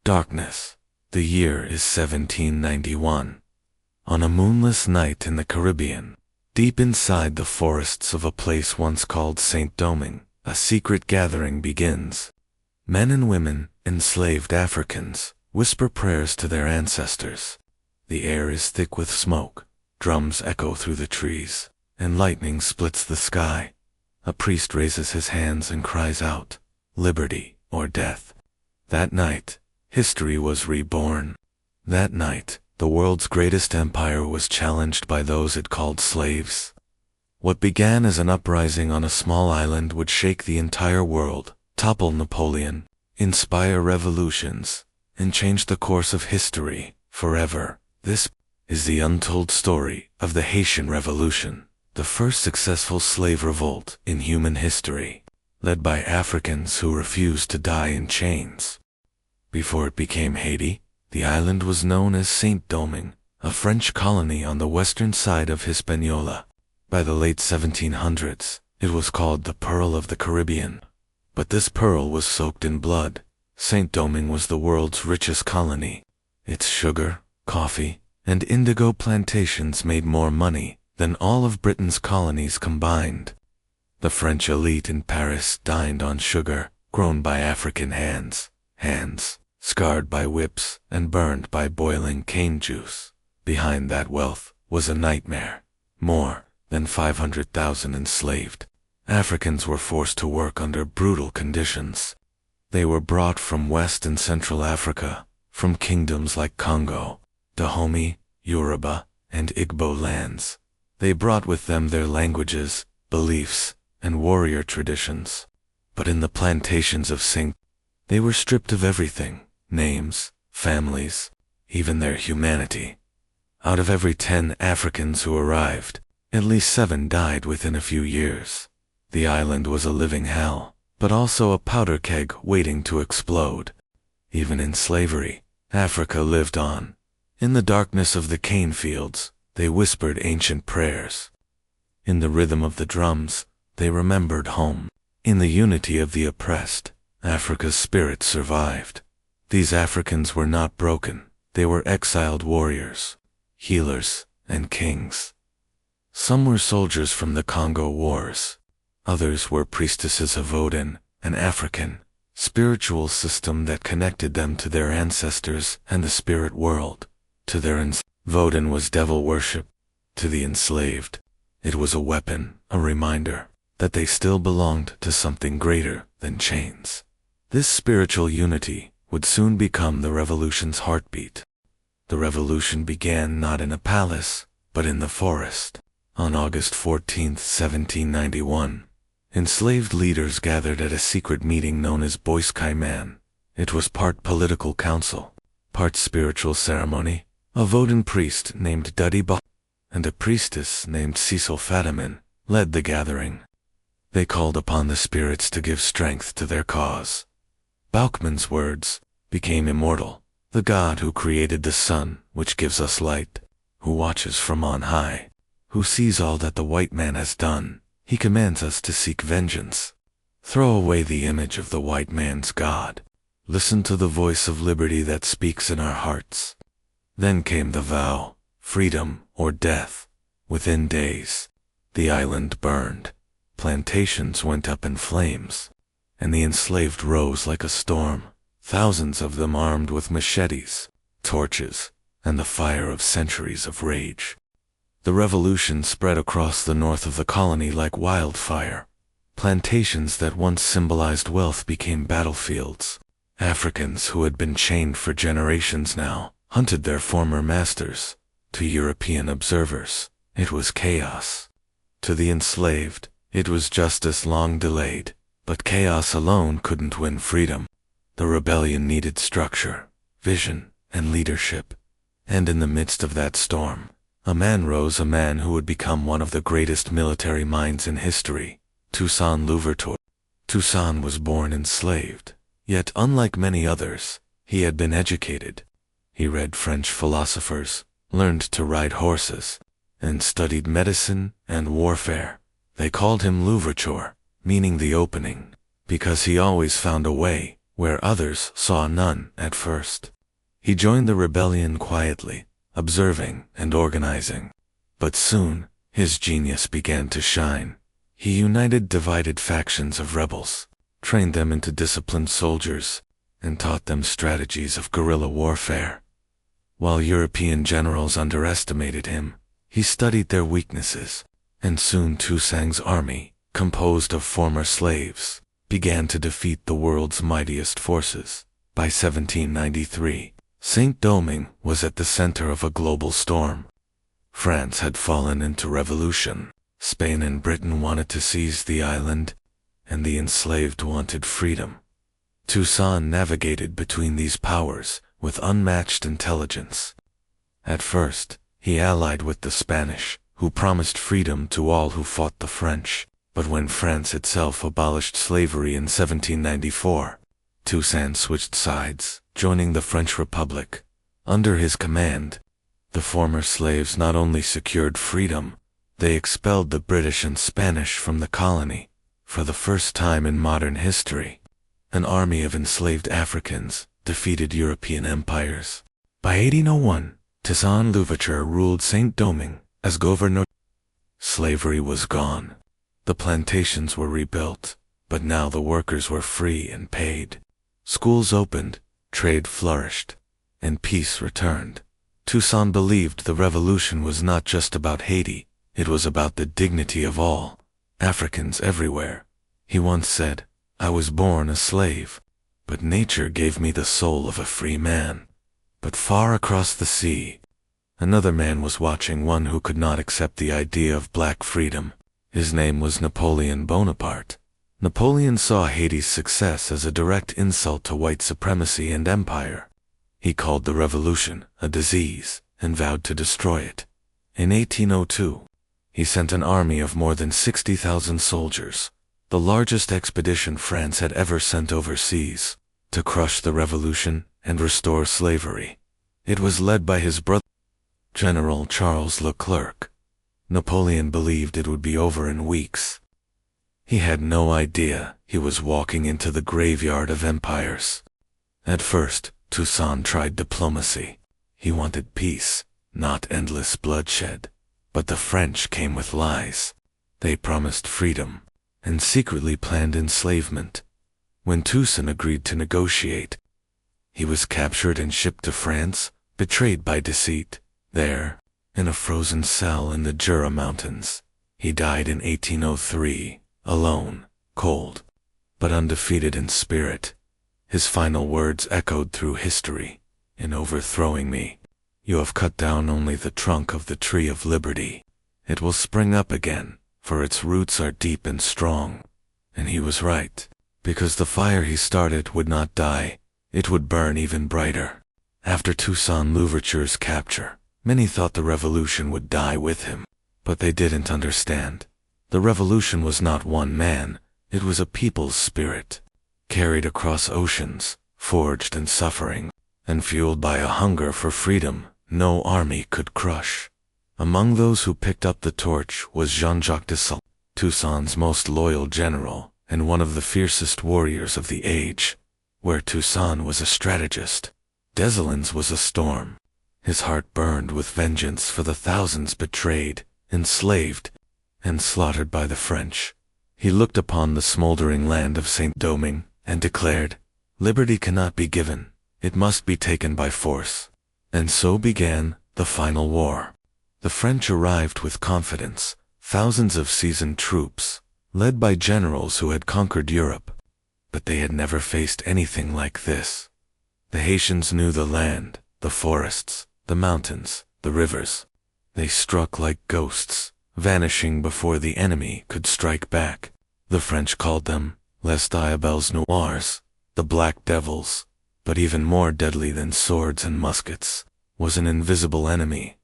Darkness. The year is 1791. On a moonless night in the Caribbean, deep inside the forests of a place once called Saint Domingue, a secret gathering begins. Men and women, enslaved Africans, whisper prayers to their ancestors. The air is thick with smoke, drums echo through the trees, and lightning splits the sky. A priest raises his hands and cries out, "Liberty or death." That night, history was reborn. That night, the world's greatest empire was challenged by those it called slaves. What began as an uprising on a small island would shake the entire world, topple Napoleon, inspire revolutions, and change the course of history forever. This is the untold story of the Haitian Revolution, the first successful slave revolt in human history, led by Africans who refused to die in chains. Before it became Haiti, the island was known as Saint Domingue, a French colony on the western side of Hispaniola. By the late 1700s, it was called the Pearl of the Caribbean. But this pearl was soaked in blood. Saint Domingue was the world's richest colony. Its sugar, coffee, and indigo plantations made more money than all of Britain's colonies combined. The French elite in Paris dined on sugar grown by African hands scarred by whips and burned by boiling cane juice. Behind that wealth was a nightmare. More than 500,000 enslaved Africans were forced to work under brutal conditions. They were brought from West and Central Africa, from kingdoms like Congo, Dahomey, Yoruba, and Igbo lands. They brought with them their languages, beliefs, and warrior traditions. But in the plantations of Saint, they were stripped of everything: names, families, even their humanity. Out of every 10 Africans who arrived, at least 7 died within a few years. The island was a living hell, but also a powder keg waiting to explode. Even in slavery, Africa lived on. In the darkness of the cane fields, they whispered ancient prayers. In the rhythm of the drums, they remembered home. In the unity of the oppressed, Africa's spirit survived. These Africans were not broken. They were exiled warriors, healers, and kings. Some were soldiers from the Congo Wars. Others were priestesses of Odin, an African spiritual system that connected them to their ancestors and the spirit world. To their Odin was devil worship. To the enslaved, it was a weapon, a reminder that they still belonged to something greater than chains. This spiritual unity would soon become the revolution's heartbeat. The revolution began not in a palace, but in the forest. On August 14, 1791, enslaved leaders gathered at a secret meeting known as Bois Caïman. It was part political council, part spiritual ceremony. A Vodun priest named Duddy and a priestess named Cecil Fatiman led the gathering. They called upon the spirits to give strength to their cause. Bauchman's words: "Became immortal, the God who created the sun, which gives us light, who watches from on high, who sees all that the white man has done. He commands us to seek vengeance. Throw away the image of the white man's God. Listen to the voice of liberty that speaks in our hearts." Then came the vow: freedom or death. Within days, the island burned. Plantations went up in flames, and the enslaved rose like a storm, thousands of them armed with machetes, torches, and the fire of centuries of rage. The revolution spread across the north of the colony like wildfire. Plantations that once symbolized wealth became battlefields. Africans who had been chained for generations now hunted their former masters. To European observers, it was chaos. To the enslaved, it was justice long delayed. But chaos alone couldn't win freedom. The rebellion needed structure, vision, and leadership. And in the midst of that storm, a man rose, a man who would become one of the greatest military minds in history, Toussaint Louverture. Toussaint was born enslaved, yet unlike many others, he had been educated. He read French philosophers, learned to ride horses, and studied medicine and warfare. They called him Louverture, meaning the opening, because he always found a way, where others saw none at first. He joined the rebellion quietly, observing and organizing. But soon, his genius began to shine. He united divided factions of rebels, trained them into disciplined soldiers, and taught them strategies of guerrilla warfare. While European generals underestimated him, he studied their weaknesses, and soon Toussaint's army, composed of former slaves, began to defeat the world's mightiest forces. By 1793, Saint-Domingue was at the center of a global storm. France had fallen into revolution. Spain and Britain wanted to seize the island, and the enslaved wanted freedom. Toussaint navigated between these powers with unmatched intelligence. At first, he allied with the Spanish, who promised freedom to all who fought the French. But when France itself abolished slavery in 1794, Toussaint switched sides, joining the French Republic. Under his command, the former slaves not only secured freedom, they expelled the British and Spanish from the colony. For the first time in modern history, an army of enslaved Africans defeated European empires. By 1801, Toussaint Louverture ruled Saint-Domingue as governor. Slavery was gone. The plantations were rebuilt, but now the workers were free and paid. Schools opened, trade flourished, and peace returned. Toussaint believed the revolution was not just about Haiti, it was about the dignity of all Africans everywhere. He once said, "I was born a slave, but nature gave me the soul of a free man." But far across the sea, another man was watching, one who could not accept the idea of black freedom. His name was Napoleon Bonaparte. Napoleon saw Haiti's success as a direct insult to white supremacy and empire. He called the revolution a disease and vowed to destroy it. In 1802, he sent an army of more than 60,000 soldiers, the largest expedition France had ever sent overseas, to crush the revolution and restore slavery. It was led by his brother, General Charles Leclerc. Napoleon believed it would be over in weeks. He had no idea he was walking into the graveyard of empires. At first, Toussaint tried diplomacy. He wanted peace, not endless bloodshed. But the French came with lies. They promised freedom, and secretly planned enslavement. When Toussaint agreed to negotiate, he was captured and shipped to France, betrayed by deceit. There, in a frozen cell in the Jura Mountains, he died in 1803, alone, cold, but undefeated in spirit. His final words echoed through history. "In overthrowing me, you have cut down only the trunk of the tree of liberty. It will spring up again, for its roots are deep and strong." And he was right, because the fire he started would not die, it would burn even brighter. After Toussaint Louverture's capture, many thought the revolution would die with him, but they didn't understand. The revolution was not one man, it was a people's spirit, carried across oceans, forged in suffering, and fueled by a hunger for freedom no army could crush. Among those who picked up the torch was Jean-Jacques Dessalines, Toussaint's most loyal general, and one of the fiercest warriors of the age. Where Toussaint was a strategist, Dessalines was a storm. His heart burned with vengeance for the thousands betrayed, enslaved, and slaughtered by the French. He looked upon the smoldering land of Saint-Domingue and declared, "Liberty cannot be given, it must be taken by force." And so began the final war. The French arrived with confidence, thousands of seasoned troops, led by generals who had conquered Europe. But they had never faced anything like this. The Haitians knew the land, the forests, the mountains, the rivers. They struck like ghosts, vanishing before the enemy could strike back. The French called them les diables noirs, the black devils. But even more deadly than swords and muskets was an invisible enemy,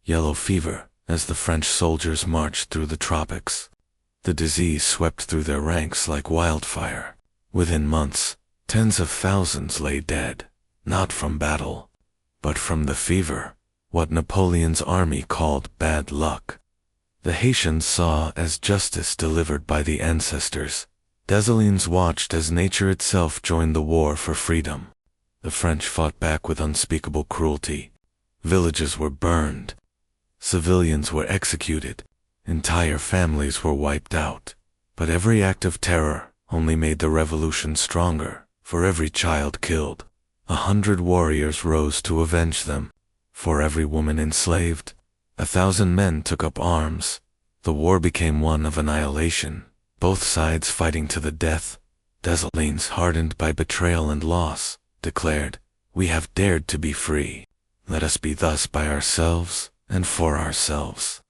yellow fever, as the French soldiers marched through the tropics. The disease swept through their ranks like wildfire. Within months, tens of thousands lay dead, not from battle, but from the fever, what Napoleon's army called bad luck. The Haitians saw as justice delivered by the ancestors. Dessalines watched as nature itself joined the war for freedom. The French fought back with unspeakable cruelty. Villages were burned. Civilians were executed. Entire families were wiped out. But every act of terror only made the revolution stronger. For every child killed, 100 warriors rose to avenge them. For every woman enslaved, 1,000 men took up arms. The war became one of annihilation, both sides fighting to the death. Dessalines, hardened by betrayal and loss, declared, "We have dared to be free. Let us be thus by ourselves and for ourselves."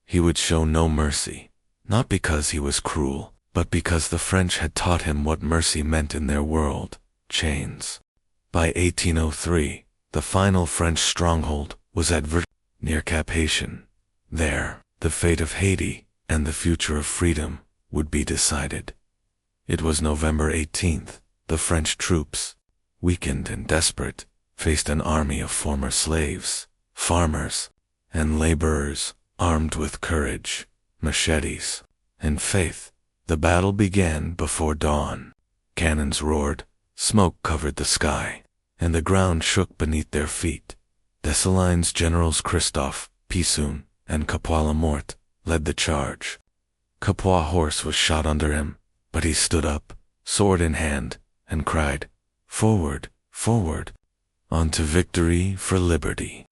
He would show no mercy, not because he was cruel, but because the French had taught him what mercy meant in their world: chains. By 1803, the final French stronghold was at Vertières, near Cap Haitian. There, the fate of Haiti and the future of freedom would be decided. It was November 18th. The French troops, weakened and desperate, faced an army of former slaves, farmers, and laborers, armed with courage, machetes, and faith. The battle began before dawn. Cannons roared, smoke covered the sky, and the ground shook beneath their feet. Dessalines' generals Christophe, Pissoun, and Capois-Lamort led the charge. Capois' horse was shot under him, but he stood up, sword in hand, and cried, "Forward, forward, on to victory for liberty."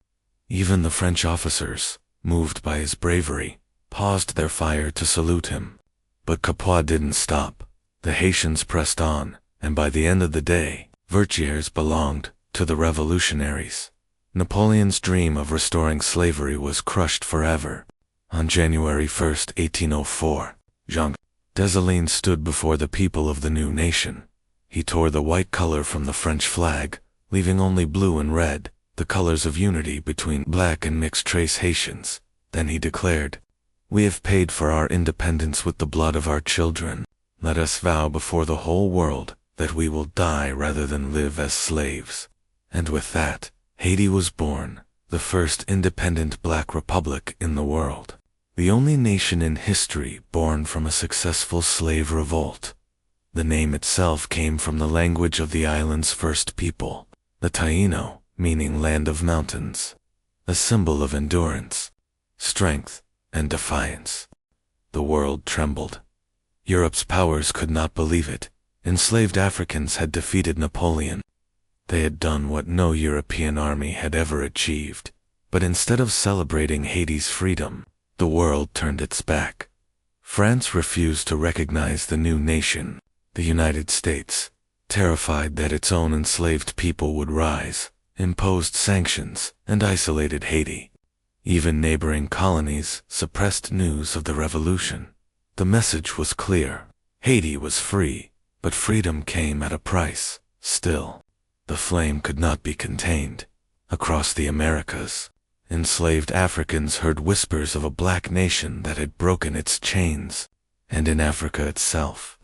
Even the French officers, moved by his bravery, paused their fire to salute him. But Capois didn't stop. The Haitians pressed on, and by the end of the day, Vertières belonged to the revolutionaries. Napoleon's dream of restoring slavery was crushed forever. On January 1st, 1804, Jean Dessalines stood before the people of the new nation. He tore the white color from the French flag, leaving only blue and red, the colors of unity between black and mixed race Haitians. Then he declared, "We have paid for our independence with the blood of our children. Let us vow before the whole world that we will die rather than live as slaves." And with that, Haiti was born, the first independent black republic in the world. The only nation in history born from a successful slave revolt. The name itself came from the language of the island's first people, the Taino, meaning land of mountains, a symbol of endurance, strength, and defiance. The world trembled. Europe's powers could not believe it. Enslaved Africans had defeated Napoleon. They had done what no European army had ever achieved. But instead of celebrating Haiti's freedom, the world turned its back. France refused to recognize the new nation. The United States, terrified that its own enslaved people would rise, imposed sanctions and isolated Haiti. Even neighboring colonies suppressed news of the revolution. The message was clear. Haiti was free, but freedom came at a price. Still, the flame could not be contained. Across the Americas, enslaved Africans heard whispers of a black nation that had broken its chains. And in Africa itself,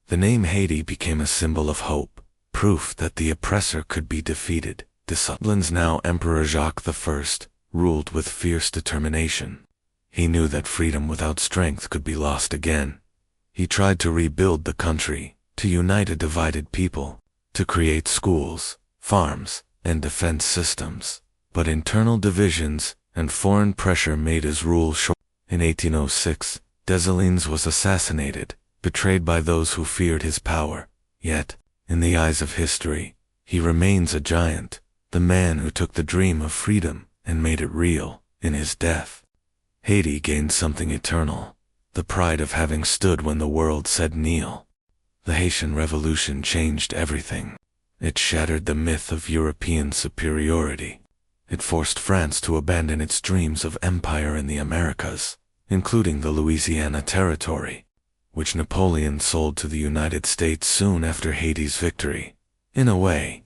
the name Haiti became a symbol of hope, proof that the oppressor could be defeated. Dessalines, now Emperor Jacques I, ruled with fierce determination. He knew that freedom without strength could be lost again. He tried to rebuild the country, to unite a divided people, to create schools, farms, and defense systems. But internal divisions and foreign pressure made his rule short. In 1806, Dessalines was assassinated, betrayed by those who feared his power. Yet, in the eyes of history, he remains a giant, the man who took the dream of freedom and made it real in his death. Haiti gained something eternal, the pride of having stood when the world said kneel. The Haitian Revolution changed everything. It shattered the myth of European superiority. It forced France to abandon its dreams of empire in the Americas, including the Louisiana Territory, which Napoleon sold to the United States soon after Haiti's victory. In a way,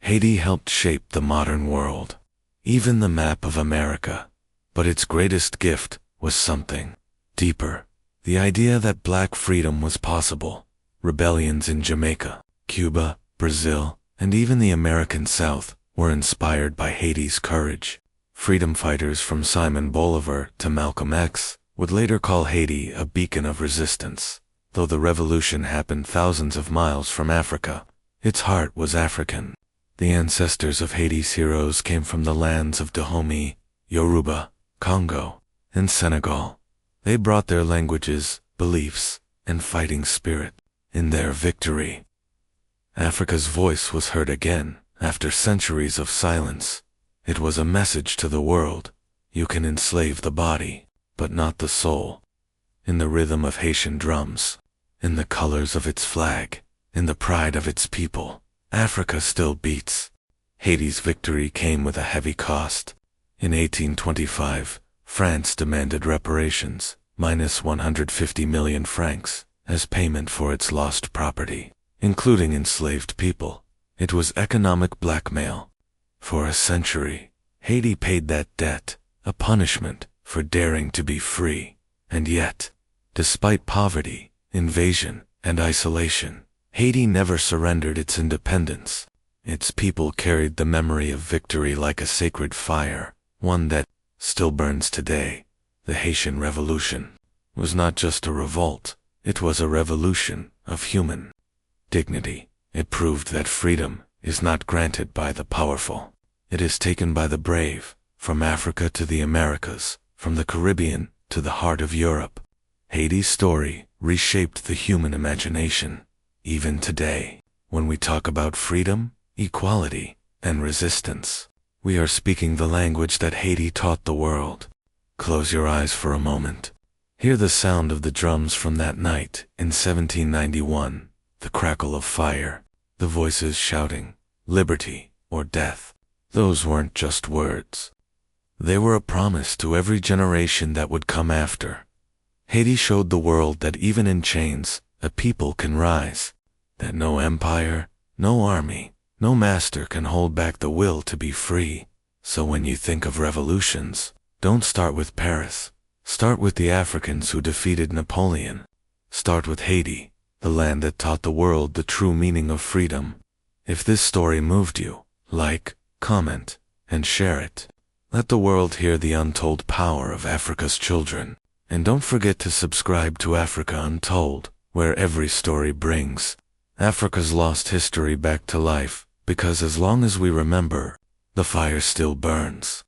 Haiti helped shape the modern world, even the map of America. But its greatest gift was something deeper, the idea that black freedom was possible. Rebellions in Jamaica, Cuba, Brazil, and even the American South were inspired by Haiti's courage. Freedom fighters from Simon Bolivar to Malcolm X would later call Haiti a beacon of resistance. Though the revolution happened thousands of miles from Africa, its heart was African. The ancestors of Haiti's heroes came from the lands of Dahomey, Yoruba, Congo, and Senegal. They brought their languages, beliefs, and fighting spirit. In their victory, Africa's voice was heard again. After centuries of silence, it was a message to the world: you can enslave the body, but not the soul. In the rhythm of Haitian drums, in the colors of its flag, in the pride of its people, Africa still beats. Haiti's victory came with a heavy cost. In 1825, France demanded reparations, minus 150 million francs, as payment for its lost property, including enslaved people. It was economic blackmail. For a century, Haiti paid that debt, a punishment for daring to be free. And yet, despite poverty, invasion, and isolation, Haiti never surrendered its independence. Its people carried the memory of victory like a sacred fire, one that still burns today. The Haitian Revolution was not just a revolt, it was a revolution of human dignity. It proved that freedom is not granted by the powerful. It is taken by the brave, from Africa to the Americas, from the Caribbean to the heart of Europe. Haiti's story reshaped the human imagination. Even today, when we talk about freedom, equality, and resistance, we are speaking the language that Haiti taught the world. Close your eyes for a moment. Hear the sound of the drums from that night in 1791, the crackle of fire, the voices shouting, "Liberty or death." Those weren't just words. They were a promise to every generation that would come after. Haiti showed the world that even in chains, a people can rise, that no empire, no army, no master can hold back the will to be free. So when you think of revolutions, don't start with Paris. Start with the Africans who defeated Napoleon. Start with Haiti, the land that taught the world the true meaning of freedom. If this story moved you, like, comment, and share it. Let the world hear the untold power of Africa's children. And don't forget to subscribe to Africa Untold, where every story brings Africa's lost history back to life, because as long as we remember, the fire still burns.